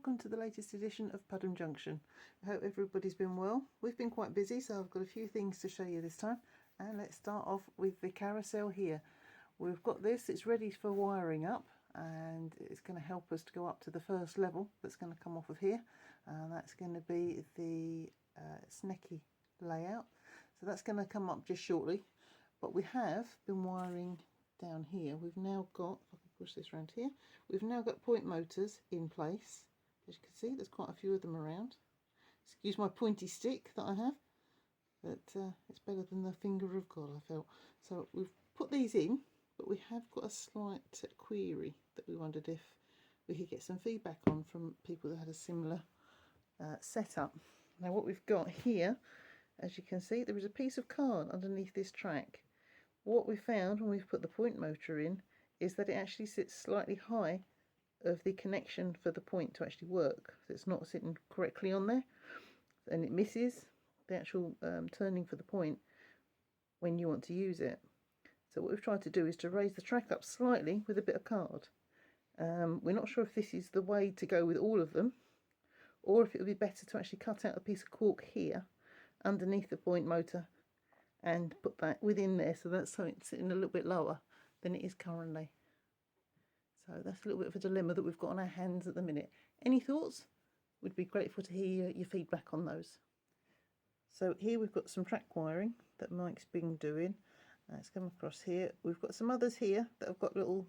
welcome to the latest edition of Pudham Junction. I hope everybody's been well. We've been quite busy, so I've got a few things to show you this time. And let's start off with the carousel here. We've got this, it's ready for wiring up, and it's going to help us to go up to the first level that's going to come off of here. And that's going to be the Snecky layout. So that's going to come up just shortly. But we have been wiring down here. We've now got, if I can push this around here, we've now got point motors in place. As you can see, there's quite a few of them around. Excuse my pointy stick that I have, but it's better than the finger of God, I felt. So we've put these in, but we have got a slight query that we wondered if we could get some feedback on from people that had a similar setup. Now what we've got here, as you can see, there is a piece of card underneath this track. What we found when we've put the point motor in is that it actually sits slightly high of the connection for the point to actually work. So it's not sitting correctly on there, and it misses the actual turning for the point when you want to use it. So what we've tried to do is to raise the track up slightly with a bit of card. We're not sure if this is the way to go with all of them, or if it would be better to actually cut out a piece of cork here underneath the point motor and put that within there, so that's so it's sitting a little bit lower than it is currently. So that's a little bit of a dilemma that we've got on our hands at the minute. Any thoughts? We'd be grateful to hear your feedback on those. So here we've got some track wiring that Mike's been doing. It's come across here. We've got some others here that have got little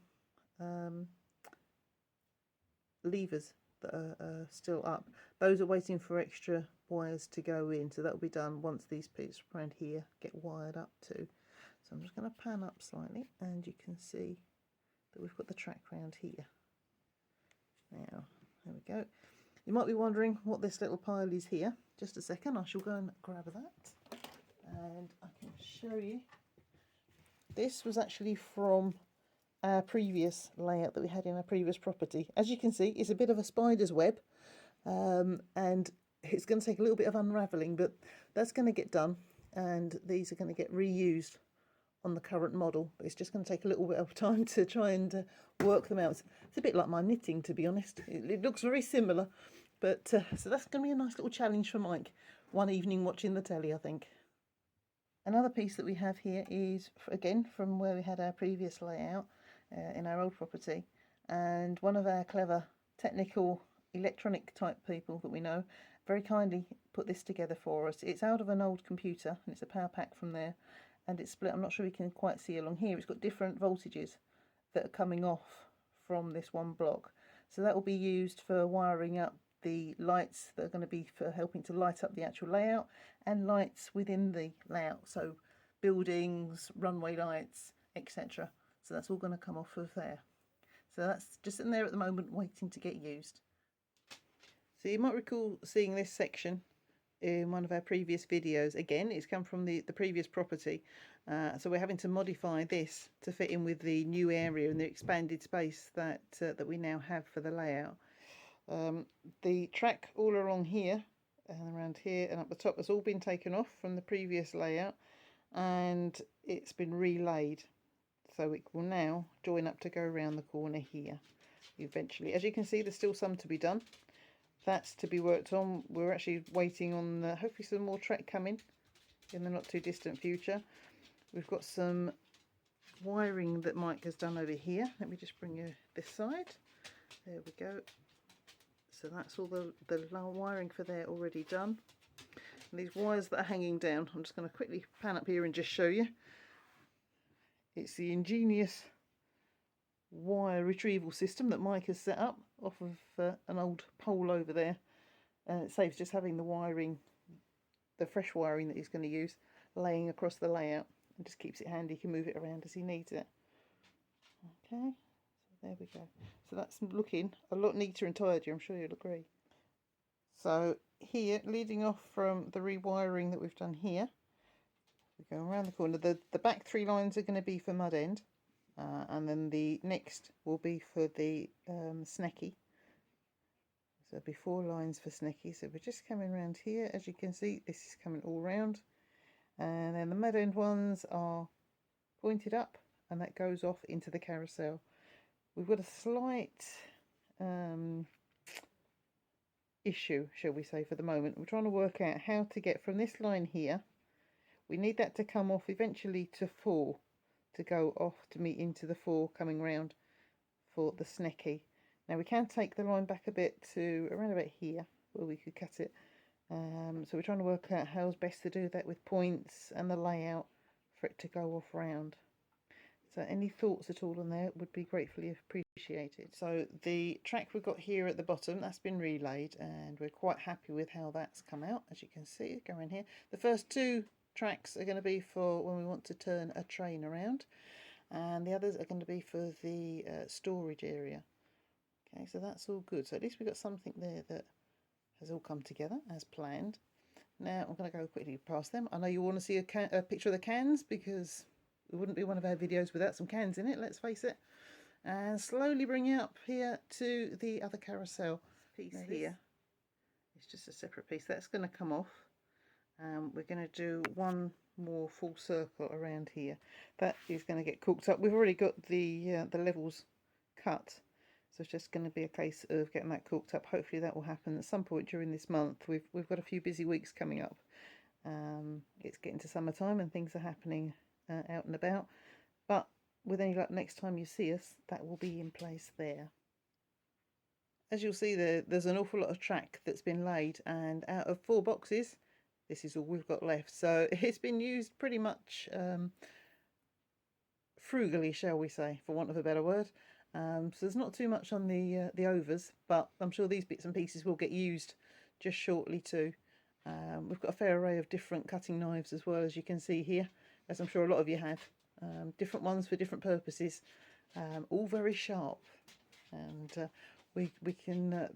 levers that are still up. Those are waiting for extra wires to go in, so that will be done once these bits around here get wired up too. So I'm just going to pan up slightly, and you can see that we've got the track round here. Now there we go. You might be wondering what this little pile is here. Just a second, I shall go and grab that and I can show you. This was actually from our previous layout that we had in our previous property. As you can see, it's a bit of a spider's web, and it's going to take a little bit of unravelling, but that's going to get done, and these are going to get reused on the current model. But it's just going to take a little bit of time to try and work them out. It's a bit like my knitting, to be honest. It looks very similar, but so that's going to be a nice little challenge for Mike one evening watching the telly, I think. Another piece that we have here is, again, from where we had our previous layout in our old property, and one of our clever technical electronic type people that we know very kindly put this together for us. It's out of an old computer, and it's a power pack from there, and it's split. I'm not sure we can quite see along here. It's got different voltages that are coming off from this one block, so that will be used for wiring up the lights that are going to be for helping to light up the actual layout, and lights within the layout, so buildings, runway lights, etc. So that's all going to come off of there. So that's just in there at the moment, waiting to get used. So you might recall seeing this section in one of our previous videos. Again, it's come from the previous property, so we're having to modify this to fit in with the new area and the expanded space that that we now have for the layout. The track all along here and around here and up the top has all been taken off from the previous layout, and it's been relaid, so it will now join up to go around the corner here eventually. As you can see, there's still some to be done. That's to be worked on. We're actually waiting on hopefully some more track coming in the not too distant future. We've got some wiring that Mike has done over here. Let me just bring you this side. There we go. So that's all the wiring for there already done. And these wires that are hanging down, I'm just going to quickly pan up here and just show you. It's the ingenious wire retrieval system that Mike has set up off of an old pole over there. It saves just having the wiring, the fresh wiring that he's going to use, laying across the layout, and just keeps it handy. He can move it around as he needs it. Okay. There we go. So that's looking a lot neater and tidier, I'm sure you'll agree. So here, leading off from the rewiring that we've done here, we go around the corner. The back three lines are going to be for mud end, and then the next will be for the Snecky. So there'll be 4 lines for Snecky. So we're just coming around here. As you can see, this is coming all round. And then the mud end ones are pointed up, and that goes off into the carousel. We've got a slight issue, shall we say, for the moment. We're trying to work out how to get from this line here. We need that to come off eventually to 4, to go off to meet into the 4 coming round for the snecky. Now we can take the line back a bit to around about here where we could cut it. So we're trying to work out how's best to do that with points and the layout for it to go off round. So any thoughts at all on there would be gratefully appreciated. So the track we've got here at the bottom, that's been relayed, and we're quite happy with how that's come out. As you can see, going here, the first 2 tracks are going to be for when we want to turn a train around, and the others are going to be for the storage area. Okay, so that's all good. So at least we've got something there that has all come together as planned. Now I'm going to go quickly past them. I know you want to see a picture of the cans, because it wouldn't be one of our videos without some cans in it, let's face it. And slowly bring it up here to the other carousel piece here. It's just a separate piece. That's going to come off. We're going to do one more full circle around here. That is going to get cooked up. We've already got the levels cut, so it's just going to be a case of getting that cooked up. Hopefully that will happen at some point during this month. We've got a few busy weeks coming up. It's getting to summertime and things are happening out and about, but with any luck, next time you see us, that will be in place there. As you'll see there's an awful lot of track that's been laid, and out of 4 boxes, this is all we've got left. So it's been used pretty much frugally, shall we say, for want of a better word. So there's not too much on the overs, but I'm sure these bits and pieces will get used just shortly too. We've got a fair array of different cutting knives as well, as you can see here, as I'm sure a lot of you have. Different ones for different purposes, all very sharp, and we can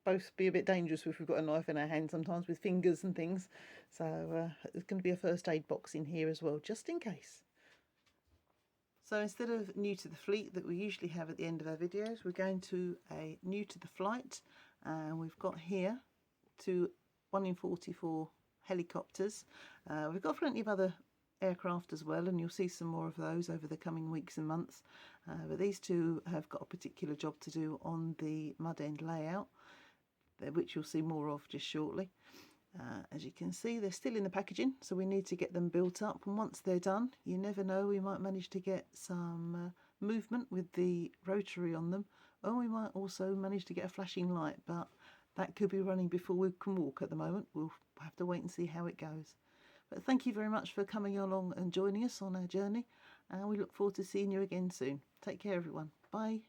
both be a bit dangerous if we've got a knife in our hand sometimes with fingers and things. So there's going to be a first aid box in here as well, just in case. So instead of new to the fleet that we usually have at the end of our videos, we're going to a new to the flight, and we've got here 1 in 44 helicopters. We've got plenty of other aircraft as well, and you'll see some more of those over the coming weeks and months. But these 2 have got a particular job to do on the mud end layout, which you'll see more of just shortly. As you can see, they're still in the packaging, so we need to get them built up, and once they're done, you never know, we might manage to get some movement with the rotary on them, or we might also manage to get a flashing light, but that could be running before we can walk at the moment. We'll have to wait and see how it goes. But thank you very much for coming along and joining us on our journey, and we look forward to seeing you again soon. Take care, everyone. Bye.